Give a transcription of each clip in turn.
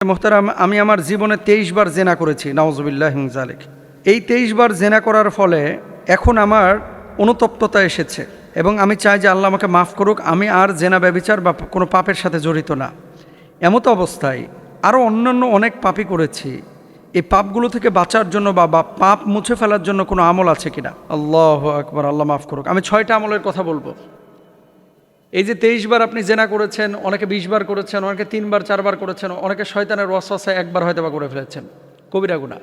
মোহতারাম, আমি আমার জীবনে 23 বার জেনা করেছি, নাউজুবিল্লাহি মিন যালিক। এই 23 বার জেনা করার ফলে এখন আমার অনুতপ্ততা এসেছে এবং আমি চাই যে আল্লাহ আমাকে মাফ করুক, আমি আর জেনা ব্যভিচার বা কোনো পাপের সাথে জড়িত না। এমতো অবস্থায় আরও অন্যান্য অনেক পাপই করেছি। এই পাপগুলো থেকে বাঁচার জন্য বা পাপ মুছে ফেলার জন্য কোনো আমল আছে কিনা? আল্লাহু আকবার, আল্লাহ মাফ করুক। আমি 6টা আমলের কথা বলবো। এই যে 23 বার আপনি জেনা করেছেন, অনেকে 20 বার করেছেন, অনেকে 3 বার 4 বার করেছেন, অনেকে শয়তানের ওয়াসওয়াসায় একবার হয়তো বা করে ফেলেছেন, কবিরা গুনাহ।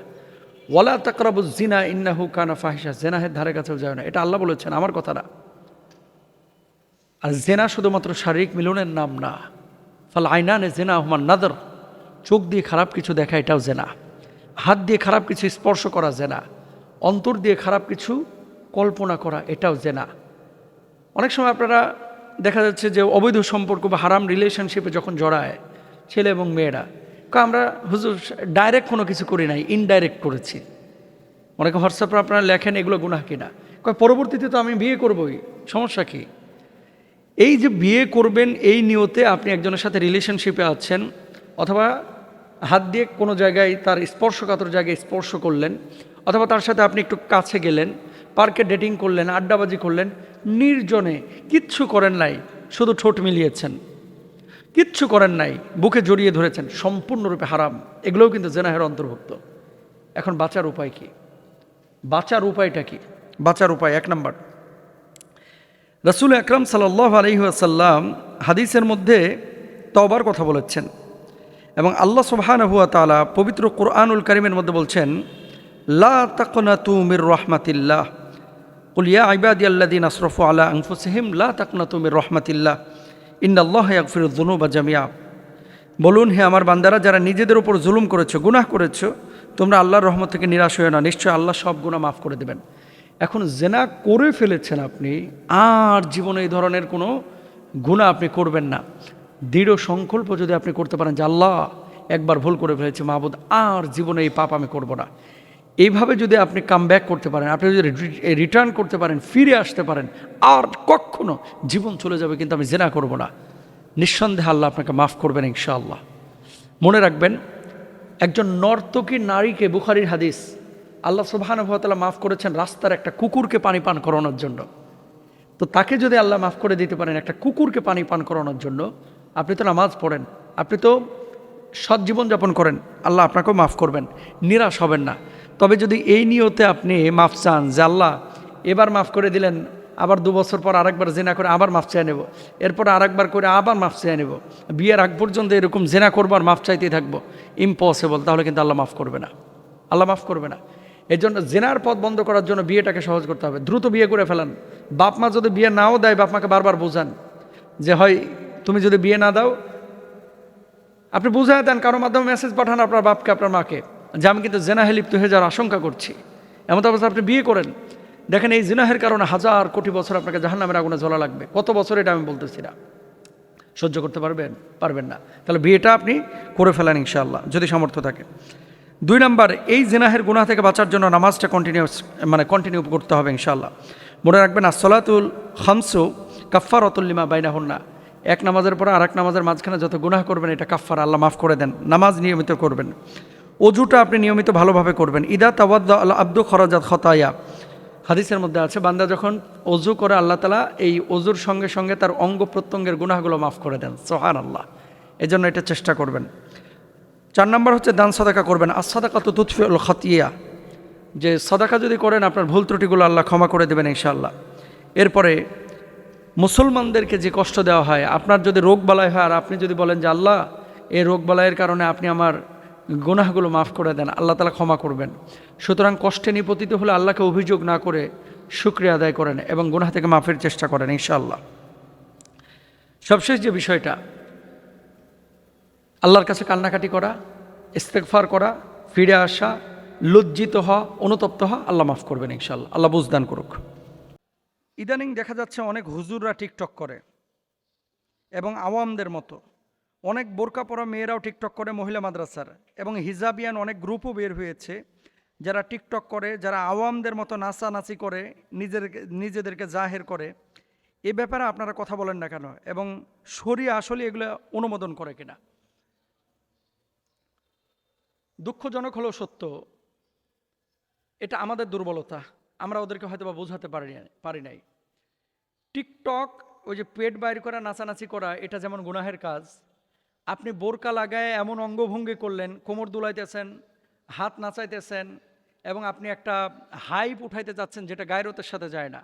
ওয়ালা তাকরাবুজ জিনা ইন্নাহু কানা ফাহিশা, জেনাহের ধারে কাছেও যায় না, এটা আল্লাহ বলেছেন, আমার কথা না। আর জেনা শুধুমাত্র শারীরিক মিলনের নাম না। ফাল আইনানে জেনা হুমান নাদর, চোখ দিয়ে খারাপ কিছু দেখা এটাও জেনা, হাত দিয়ে খারাপ কিছু স্পর্শ করা জেনা, অন্তর দিয়ে খারাপ কিছু কল্পনা করা এটাও জেনা। অনেক সময় আপনারা দেখা যাচ্ছে যে অবৈধ সম্পর্ক বা হারাম রিলেশনশিপে যখন জড়ায় ছেলে এবং মেয়েরা, আমরা হুজুর ডাইরেক্ট কোনো কিছু করি নাই, ইনডাইরেক্ট করেছি। অনেকে হোয়াটসঅ্যাপে আপনারা লেখেন এগুলো গুনাহ কিনা, পরবর্তীতে তো আমি বিয়ে করবই, সমস্যা কি? এই যে বিয়ে করবেন এই নিয়তে আপনি একজনের সাথে রিলেশনশিপে আছেন, অথবা হাত দিয়ে কোনো জায়গায় তার স্পর্শকাতর জায়গায় স্পর্শ করলেন, অথবা তার সাথে আপনি একটু কাছে গেলেন, পার্কে ডেটিং করলেন, আড্ডাবাজি করলেন, নির্জনে কিচ্ছু করেন নাই, শুধু ঠোঁট মিলিয়েছেন, কিচ্ছু করেন নাই, বুকে জড়িয়ে ধরেছেন, সম্পূর্ণরূপে হারাম। এগুলোও কিন্তু জেনাহের অন্তর্ভুক্ত। এখন বাঁচার উপায় কি? বাঁচার উপায়টা কি? বাঁচার উপায় 1 নম্বর, রাসূল আকরাম সাল্লাল্লাহু আলাইহি ওয়াসাল্লাম হাদিসের মধ্যে তওবার কথা বলেছেন এবং আল্লাহ সুবহানাহু ওয়া তাআলা পবিত্র কোরআনুল কারীমের মধ্যে বলছেন, লা তাকনাতু মির রাহমাতিল্লাহ, কুল ইয়া ইবাদিয়াল্লাযীনা আসরাফু আলা আনফুসিহিম লা তাকনাতু মির রাহমাতিল্লাহ ইন্নাল্লাহা ইয়াগফিরুয যুনুবা জামিআ। বলুন, হে আমার বান্দারা, যারা নিজেদের উপর জুলুম করেছো, গুনাহ করেছো, তোমরা আল্লাহর রহমত থেকে নিরাশ হয়ো না, নিশ্চয় আল্লাহ সব গুনাহ মাফ করে দেবেন। এখন জেনা করে ফেলেছেন আপনি, আর জীবনে এই ধরনের কোনো গুনাহ আপনি করবেন না। দৃঢ় সংকল্প যদি আপনি করতে পারেন যে আল্লাহ একবার ভুল করে ফেলেছি, মাহবুদ আর জীবনে এই পাপ আমি করব না, এইভাবে যদি আপনি কাম ব্যাক করতে পারেন, আপনি যদি রিটার্ন করতে পারেন, ফিরে আসতে পারেন, আর কখনো জীবন চলে যাবে কিন্তু আমি জেনা করব না, নিঃসন্দেহে আল্লাহ আপনাকে মাফ করবেন ইনশাআল্লাহ। মনে রাখবেন, একজন নর্তকী নারীকে, বুখারীর হাদিস, আল্লাহ সুবহানাহু ওয়া তাআলা মাফ করেছেন রাস্তার একটা কুকুরকে পানি পান করানোর জন্য। তো তাকে যদি আল্লাহ মাফ করে দিতে পারেন একটা কুকুরকে পানি পান করানোর জন্য, আপনি তো নামাজ পড়েন, আপনি তো সৎ জীবনযাপন করেন, আল্লাহ আপনাকেও মাফ করবেন, নিরাশ হবেন না। তবে যদি এই নিয়তে আপনি মাফ চান যে আল্লাহ এবার মাফ করে দিলেন, আবার 2 বছর পর আরেকবার জেনা করে আবার মাফ চেয়ে নেব, এরপর আরেকবার করে আবার মাফ চেয়ে নেব, বিয়ের আগ পর্যন্ত এরকম জেনা করবো আর মাফ চাইতেই থাকবো, ইম্পসিবল। তাহলে কিন্তু আল্লাহ মাফ করবে না, আল্লাহ মাফ করবে না। এই জন্য জেনার পথ বন্ধ করার জন্য বিয়েটাকে সহজ করতে হবে, দ্রুত বিয়ে করে ফেলান। বাপ মা যদি বিয়ে নাও দেয়, বাপ মাকে বারবার বোঝান যে হয় তুমি যদি বিয়ে না দাও, আপনি বুঝায় দেন, কারোর মাধ্যমে মেসেজ পাঠান আপনার বাপকে, আপনার মাকে, যে আমি কিন্তু জেনাহে লিপ্ত হয়ে যাওয়ার আশঙ্কা করছি। এমন অবস্থা আপনি বিয়ে করেন, দেখেন এই জিনাহের কারণে হাজার কোটি বছর আপনাকে জাহান্নামের আগুনে জ্বলা লাগবে। কত বছর এটা আমি বলতেছি না, সহ্য করতে পারবেন? পারবেন না। তাহলে বিয়েটা আপনি করে ফেলেন ইনশাআল্লাহ, যদি সামর্থ্য থাকে। 2 নম্বর, এই জিনাহের গুনাহ থেকে বাঁচার জন্য নামাজটা কন্টিনিউ করতে হবে ইনশাআল্লাহ। মনে রাখবেন, আসসালাতুল খামসু কাফফারাতুল লিমা বাইনাহুন্না, এক নামাজের পর আরেক নামাজের মাঝখানে যত গুনাহ করবেন এটা কাফফারা, আল্লাহ মাফ করে দেন। নামাজ নিয়মিত করবেন, অজুটা আপনি নিয়মিত ভালোভাবে করবেন। ইদা তাওয়াদ্দা আল আব্দু খরাজাত খতায়া, হাদিসের মধ্যে আছে, বান্দা যখন অজু করে আল্লাহ তাআলা এই অজুর সঙ্গে সঙ্গে তার অঙ্গ প্রত্যঙ্গের গুনাহগুলো মাফ করে দেন। সুবহানাল্লাহ। এই জন্য এটা চেষ্টা করবেন। 4 নম্বর হচ্ছে দান সাদাকা করবেন। as-সাদাকাতু তুতফিউল খাতিয়া, যে সাদাকা যদি করেন আপনার ভুল ত্রুটিগুলো আল্লাহ ক্ষমা করে দেবেন ইনশাআল্লাহ। এরপরে মুসলমানদেরকে যে কষ্ট দেওয়া হয়, আপনার যদি রোগ বালাই হয় আর আপনি যদি বলেন যে আল্লাহ এই রোগ বালাইয়ের কারণে আপনি আমার গুনাহগুলো মাফ করে দেন, আল্লাহ তাআলা ক্ষমা করবেন। সুতরাং কষ্টে নিপতিত হলে আল্লাহকে অভিযোগ না করে শুকরিয়া আদায় করেন এবং গুনাহ থেকে মাফের চেষ্টা করেন ইনশাআল্লাহ। সবশেষ যে বিষয়টা, আল্লাহর কাছে কান্নাকাটি করা, ইস্তেগফার করা, ফিরে আসা, লজ্জিত হওয়া, অনুতপ্ত হওয়া, আল্লাহ মাফ করবেন ইনশাআল্লাহ। আল্লাহ বুঝদান করুক। ইদানিং দেখা যাচ্ছে অনেক হুজুররা টিকটক করে এবং আওয়ামদের মতো অনেক বোরকা পরা মেয়েরাও টিকটক করে, মহিলা মাদ্রাসার এবং হিজাবিয়ান অনেক গ্রুপও বের হয়েছে যারা টিকটক করে, যারা আওয়ামদের মতো নাচানাচি করে, নিজেদেরকে জাহের করে। এ ব্যাপারে আপনারা কথা বলেন না কেন এবং শরিয়া আসলে এগুলো অনুমোদন করে কিনা? দুঃখজনক হলেও সত্য, এটা আমাদের দুর্বলতা, আমরা ওদেরকে হয়তো বা বোঝাতে পারি নাই। টিকটক, ওই যে পেট বাইর করা, নাচানাচি করা, এটা যেমন গুনাহের কাজ। আপনি বোরকা লাগায় এমন অঙ্গভঙ্গি করলেন, কোমর দুলাইতেছেন, হাত নাচাইতেছেন, এবং আপনি একটা হাইপ উঠাইতে যাচ্ছেন যেটা গায়রতের সাথে যায় না।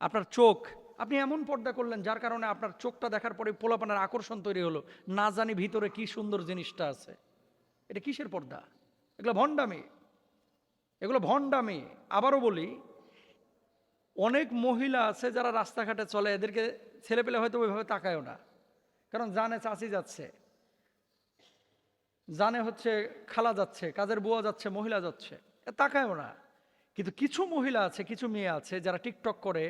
আপনার চোখ, আপনি এমন পর্দা করলেন যার কারণে আপনার চোখটা দেখার পরে পোলাপানের আকর্ষণ তৈরি হলো, না জানি ভিতরে কি সুন্দর জিনিসটা আছে। এটা কিসের পর্দা? এগুলো ভণ্ডামি, এগুলো ভণ্ডামি। আবারও বলি, অনেক মহিলা আছে যারা রাস্তাঘাটে চলে, এদেরকে ছেলেপেলে হয়তো ওইভাবে তাকায়ও না, কারণ জানে চাচি যাচ্ছে, জানে হচ্ছে খালা যাচ্ছে, কাজের বুয়া যাচ্ছে, মহিলা যাচ্ছে, তাকায়ও না। কিন্তু কিছু মহিলা আছে, কিছু মেয়ে আছে যারা টিকটক করে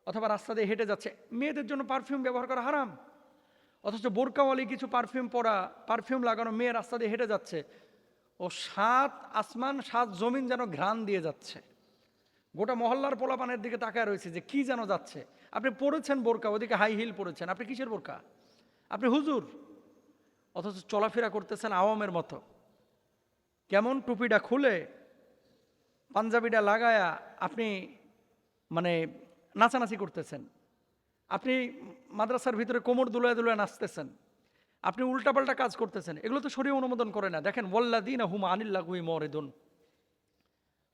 অথবা রাস্তা দিয়ে হেঁটে যাচ্ছে, মেয়েদের জন্য পারফিউম ব্যবহার করা হারাম, অথচ বোরকাওয়ালি কিছু পারফিউম পরা, পারফিউম লাগানো মেয়ে রাস্তা দিয়ে হেঁটে যাচ্ছে, ও সাত আসমান সাত জমিন যেন ঘ্রাণ দিয়ে যাচ্ছে। গোটা মহল্লার পোলাপানের দিকে তাকায় রয়েছে যে কি যেন যাচ্ছে। আপনি পরেছেন বোরকা, ওদিকে হাই হিল পরেছেন, আপনি কিসের বোরকা? আপনি হুজুর, অথচ চলাফেরা করতেছেন আওয়ামের মতো। কেমন টুপিটা খুলে পাঞ্জাবিটা লাগায়া আপনি মানে নাচানাচি করতেছেন, আপনি মাদ্রাসার ভিতরে কোমর দুলায় দুলায় নাচতেছেন, আপনি উল্টাপাল্টা কাজ করতেছেন, এগুলো তো শরীয়ত অনুমোদন করে না। দেখেন, ওয়াল্লাযীনা হুম আনিল লাগওয়ি মুরিদুন,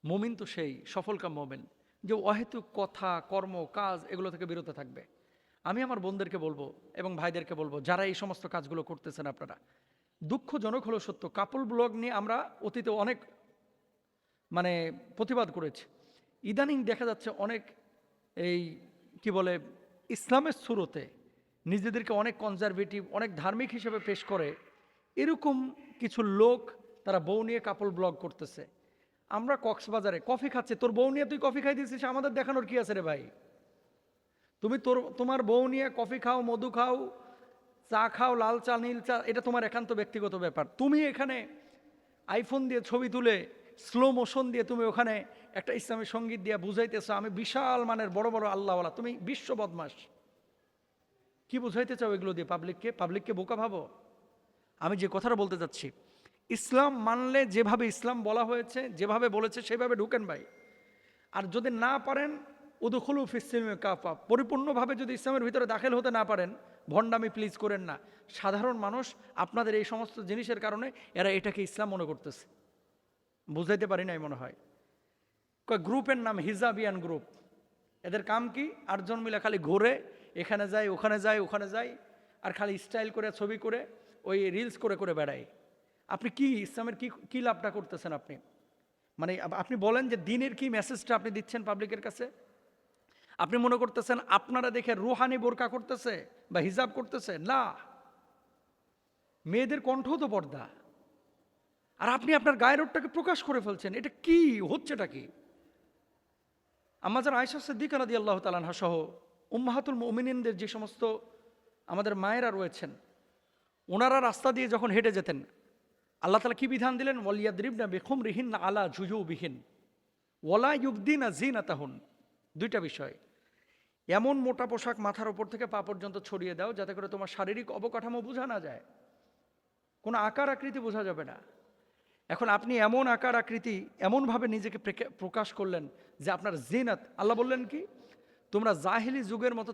মুমিন তো সেই সফলকাম মুমিন যে অহেতুক কথা, কর্ম, কাজ এগুলো থেকে বিরত থাকবে। আমি আমার বোনদেরকে বলবো এবং ভাইদেরকে বলবো, যারা এই সমস্ত কাজগুলো করতেছেন, আপনারা, দুঃখজনক হলো সত্য, কাপল ব্লগ নিয়ে আমরা অতীতে অনেক প্রতিবাদ করেছি। ইদানিং দেখা যাচ্ছে অনেক এই কি বলে ইসলামের শুরুতে নিজেদেরকে অনেক কনজারভেটিভ, অনেক ধার্মিক হিসেবে পেশ করে, এরকম কিছু লোক তারা বউ নিয়ে কাপল ব্লগ করতেছে। আমরা কক্সবাজারে কফি খাচ্ছে, তোর বউ নিয়ে তুই কফি খাই দিয়েছিস, আমাদের দেখানোর কি আছে রে ভাই? তুমি তোমার বউ নিয়ে কফি খাও, মধু খাও, চা খাও, লাল চা, নীল চা, এটা তোমার একান্ত ব্যক্তিগত ব্যাপার। তুমি এখানে আইফোন দিয়ে ছবি তুলে স্লো মোশন দিয়ে তুমি ওখানে একটা ইসলামী সঙ্গীত দিয়ে বুঝাইতেছো আমি বিশাল মানের বড় বড় আল্লাহওয়ালা, তুমি বিশ্ব বদমাস। কি বুঝাইতে চাও এগুলো দিয়ে? পাবলিককে বোকা ভাবো? আমি যে কথাটা বলতে চাচ্ছি, ইসলাম মানলে যেভাবে ইসলাম বলা হয়েছে, যেভাবে বলেছে সেভাবে ঢুকেন ভাই। আর যদি না পারেন, উদখুলু ফিস-সিলমি কাফা, পরিপূর্ণভাবে যদি ইসলামের ভিতরে দাখিল হতে না পারেন, ভণ্ডামি প্লিজ করেন না। সাধারণ মানুষ আপনাদের এই সমস্ত জিনিসের কারণে এরা এটাকে ইসলাম মনে করতেছে। বুঝাইতে পারি নাই মনে হয়। গ্রুপের নাম হিজাবিয়ান গ্রুপ। এদের কাম কি? 8 জন মিলে খালি ঘুরে, এখানে যায়, ওখানে যায়, ওখানে যায়, আর খালি স্টাইল করে, ছবি করে, ওই রিলস করে করে বেড়ায়। আপনি কি ইসলামের কি লাভটা করতেছেন? আপনি বলেন যে দিনের কি মেসেজটা আপনি দিচ্ছেন পাবলিকের কাছে? আপনি মনে করতেছেন আপনারা দেখে রুহানি বোরকা করতেছে বা হিজাব করতেছে? না, মেয়েদের কণ্ঠও তো পর্দা, আর আপনি আপনার গায়ের রোগটাকে প্রকাশ করে ফেলছেন। এটা কি হচ্ছেটা কি? আমাদের আয়েশা সিদ্দিকা রাদিয়াল্লাহু তাআলা আনহা সহ উম্মাহাতুল মুমিনিনদের যে সমস্ত আমাদের মায়েরা রয়েছেন, ওনারা রাস্তা দিয়ে যখন হেঁটে যেতেন, আল্লাহ তাআলা কি বিধান দিলেন? ওয়ালিয়াদরিবনা বিখুমরিহিন্না আলা জুজুবিহিন ওয়ালা ইউবদিনা যিনাতাহুন। দুইটা বিষয়। এমন মোটা পোশাক মাথার ওপর থেকে পা পর্যন্ত ছড়িয়ে দাও যাতে করে তোমার শারীরিক অবকাঠামো বোঝা না যায়, কোনো আকার আকৃতি বোঝা যাবে না। এখন আপনি এমন আকার আকৃতি, এমনভাবে নিজেকে প্রকাশ করলেন যে আপনার জিনাত, আল্লাহ বললেন কি, তোমরা জাহিলি যুগের মতো